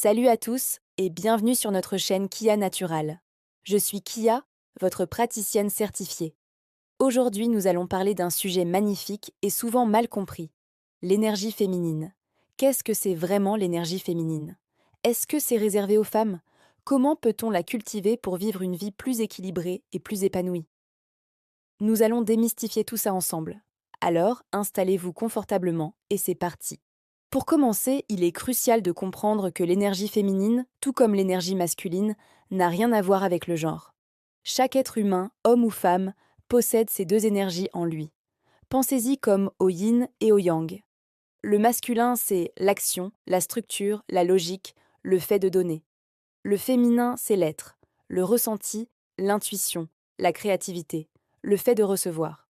Salut à tous et bienvenue sur notre chaîne Kia Natural. Je suis Kia, votre praticienne certifiée. Aujourd'hui, nous allons parler d'un sujet magnifique et souvent mal compris, l'énergie féminine. Qu'est-ce que c'est vraiment l'énergie féminine? Est-ce que c'est réservé aux femmes? Comment peut-on la cultiver pour vivre une vie plus équilibrée et plus épanouie? Nous allons démystifier tout ça ensemble. Alors, installez-vous confortablement et c'est parti. Pour commencer, il est crucial de comprendre que l'énergie féminine, tout comme l'énergie masculine, n'a rien à voir avec le genre. Chaque être humain, homme ou femme, possède ces deux énergies en lui. Pensez-y comme au yin et au yang. Le masculin, c'est l'action, la structure, la logique, le fait de donner. Le féminin, c'est l'être, le ressenti, l'intuition, la créativité, le fait de recevoir.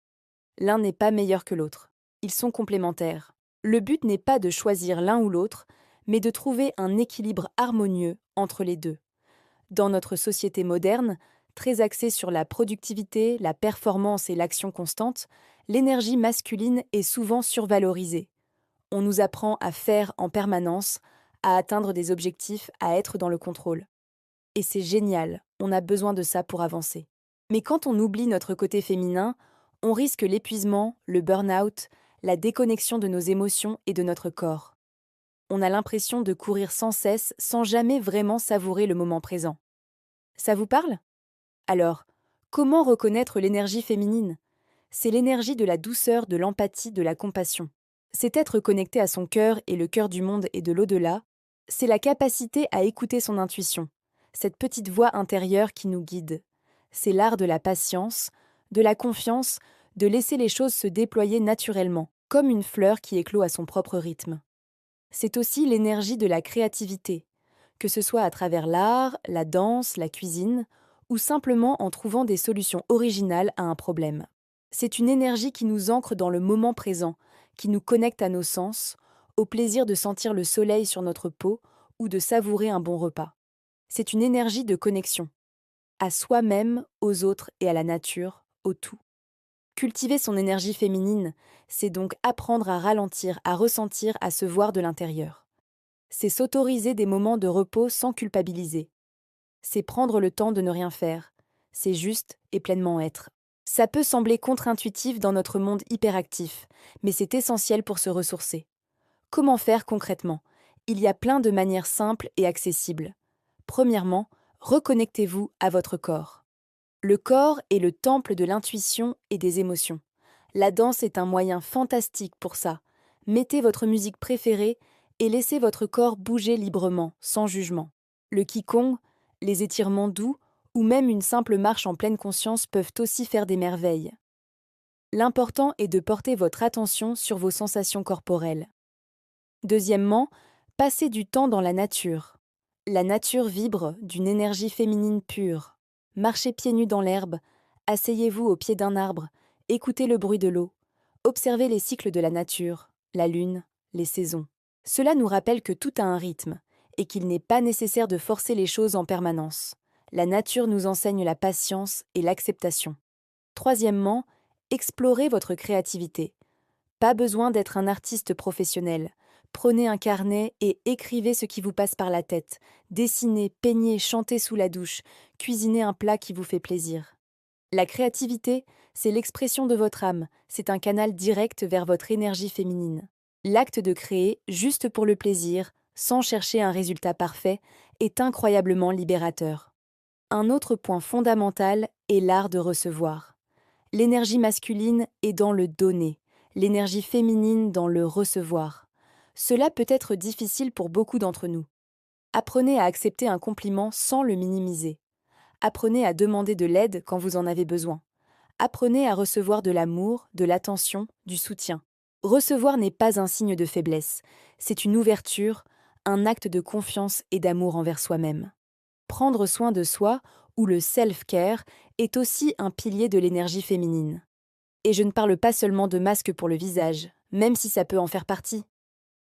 L'un n'est pas meilleur que l'autre. Ils sont complémentaires. Le but n'est pas de choisir l'un ou l'autre, mais de trouver un équilibre harmonieux entre les deux. Dans notre société moderne, très axée sur la productivité, la performance et l'action constante, l'énergie masculine est souvent survalorisée. On nous apprend à faire en permanence, à atteindre des objectifs, à être dans le contrôle. Et c'est génial, on a besoin de ça pour avancer. Mais quand on oublie notre côté féminin, on risque l'épuisement, le burn-out, la déconnexion de nos émotions et de notre corps. On a l'impression de courir sans cesse sans jamais vraiment savourer le moment présent. Ça vous parle? Alors, comment reconnaître l'énergie féminine? C'est l'énergie de la douceur, de l'empathie, de la compassion. C'est être connecté à son cœur et le cœur du monde et de l'au-delà. C'est la capacité à écouter son intuition, cette petite voix intérieure qui nous guide. C'est l'art de la patience, de la confiance, de laisser les choses se déployer naturellement, comme une fleur qui éclot à son propre rythme. C'est aussi l'énergie de la créativité, que ce soit à travers l'art, la danse, la cuisine, ou simplement en trouvant des solutions originales à un problème. C'est une énergie qui nous ancre dans le moment présent, qui nous connecte à nos sens, au plaisir de sentir le soleil sur notre peau ou de savourer un bon repas. C'est une énergie de connexion, à soi-même, aux autres et à la nature, au tout. Cultiver son énergie féminine, c'est donc apprendre à ralentir, à ressentir, à se voir de l'intérieur. C'est s'autoriser des moments de repos sans culpabiliser. C'est prendre le temps de ne rien faire. C'est juste et pleinement être. Ça peut sembler contre-intuitif dans notre monde hyperactif, mais c'est essentiel pour se ressourcer. Comment faire concrètement? Il y a plein de manières simples et accessibles. Premièrement, reconnectez-vous à votre corps. Le corps est le temple de l'intuition et des émotions. La danse est un moyen fantastique pour ça. Mettez votre musique préférée et laissez votre corps bouger librement, sans jugement. Le qigong, les étirements doux ou même une simple marche en pleine conscience peuvent aussi faire des merveilles. L'important est de porter votre attention sur vos sensations corporelles. Deuxièmement, passez du temps dans la nature. La nature vibre d'une énergie féminine pure. Marchez pieds nus dans l'herbe, asseyez-vous au pied d'un arbre, écoutez le bruit de l'eau, observez les cycles de la nature, la lune, les saisons. Cela nous rappelle que tout a un rythme et qu'il n'est pas nécessaire de forcer les choses en permanence. La nature nous enseigne la patience et l'acceptation. Troisièmement, explorez votre créativité. Pas besoin d'être un artiste professionnel. Prenez un carnet et écrivez ce qui vous passe par la tête. Dessinez, peignez, chantez sous la douche, cuisinez un plat qui vous fait plaisir. La créativité, c'est l'expression de votre âme, c'est un canal direct vers votre énergie féminine. L'acte de créer, juste pour le plaisir, sans chercher un résultat parfait, est incroyablement libérateur. Un autre point fondamental est l'art de recevoir. L'énergie masculine est dans le donner, l'énergie féminine dans le recevoir. Cela peut être difficile pour beaucoup d'entre nous. Apprenez à accepter un compliment sans le minimiser. Apprenez à demander de l'aide quand vous en avez besoin. Apprenez à recevoir de l'amour, de l'attention, du soutien. Recevoir n'est pas un signe de faiblesse, c'est une ouverture, un acte de confiance et d'amour envers soi-même. Prendre soin de soi, ou le self-care, est aussi un pilier de l'énergie féminine. Et je ne parle pas seulement de masques pour le visage, même si ça peut en faire partie.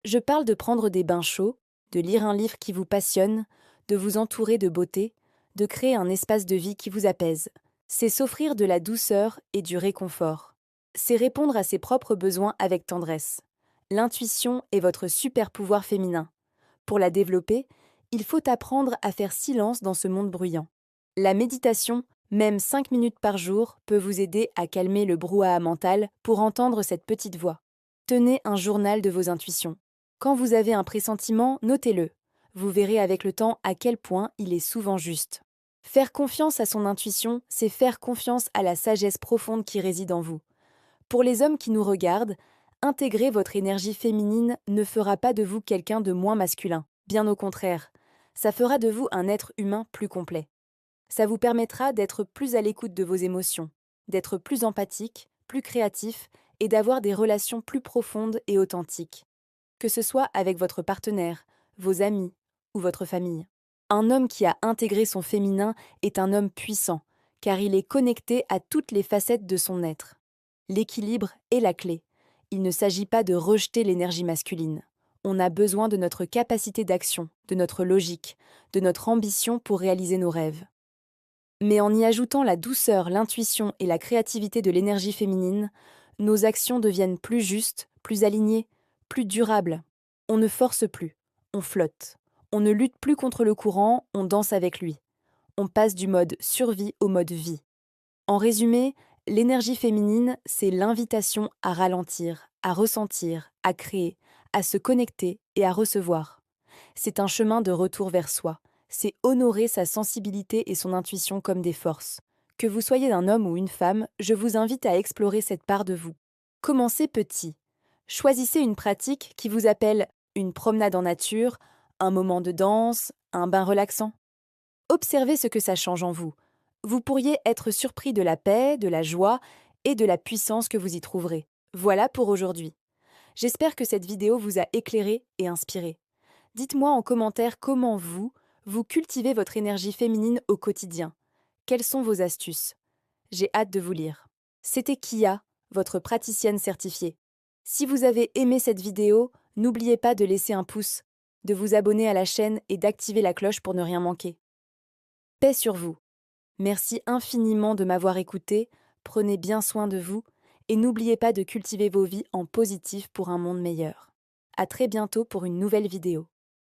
Je parle de prendre des bains chauds, de lire un livre qui vous passionne, de vous entourer de beauté, de créer un espace de vie qui vous apaise. C'est s'offrir de la douceur et du réconfort. C'est répondre à ses propres besoins avec tendresse. L'intuition est votre super pouvoir féminin. Pour la développer, Il faut apprendre à faire silence dans ce monde bruyant. La méditation, même 5 minutes par jour, peut vous aider à calmer le brouhaha mental pour entendre cette petite voix. Tenez un journal de vos intuitions. Quand vous avez un pressentiment, notez-le. Vous verrez avec le temps à quel point il est souvent juste. Faire confiance à son intuition, c'est faire confiance à la sagesse profonde qui réside en vous. Pour les hommes qui nous regardent, intégrer votre énergie féminine ne fera pas de vous quelqu'un de moins masculin. Bien au contraire, ça fera de vous un être humain plus complet. Ça vous permettra d'être plus à l'écoute de vos émotions, d'être plus empathique, plus créatif et d'avoir des relations plus profondes et authentiques, que ce soit avec votre partenaire, vos amis ou votre famille. Un homme qui a intégré son féminin est un homme puissant, car il est connecté à toutes les facettes de son être. L'équilibre est la clé. Il ne s'agit pas de rejeter l'énergie masculine. On a besoin de notre capacité d'action, de notre logique, de notre ambition pour réaliser nos rêves. Mais en y ajoutant la douceur, l'intuition et la créativité de l'énergie féminine, nos actions deviennent plus justes, plus alignées, plus durables. On ne force plus, on flotte. On ne lutte plus contre le courant, on danse avec lui. On passe du mode survie au mode vie. En résumé, l'énergie féminine, c'est l'invitation à ralentir, à ressentir, à créer, à se connecter et à recevoir. C'est un chemin de retour vers soi. C'est honorer sa sensibilité et son intuition comme des forces. Que vous soyez un homme ou une femme, je vous invite à explorer cette part de vous. Commencez petit. Choisissez une pratique qui vous appelle une promenade en nature, un moment de danse, un bain relaxant. Observez ce que ça change en vous. Vous pourriez être surpris de la paix, de la joie et de la puissance que vous y trouverez. Voilà pour aujourd'hui. J'espère que cette vidéo vous a éclairé et inspiré. Dites-moi en commentaire comment vous cultivez votre énergie féminine au quotidien. Quelles sont vos astuces? J'ai hâte de vous lire. C'était Kia, votre praticienne certifiée. Si vous avez aimé cette vidéo, n'oubliez pas de laisser un pouce, de vous abonner à la chaîne et d'activer la cloche pour ne rien manquer. Paix sur vous. Merci infiniment de m'avoir écouté, prenez bien soin de vous et n'oubliez pas de cultiver vos vies en positif pour un monde meilleur. À très bientôt pour une nouvelle vidéo.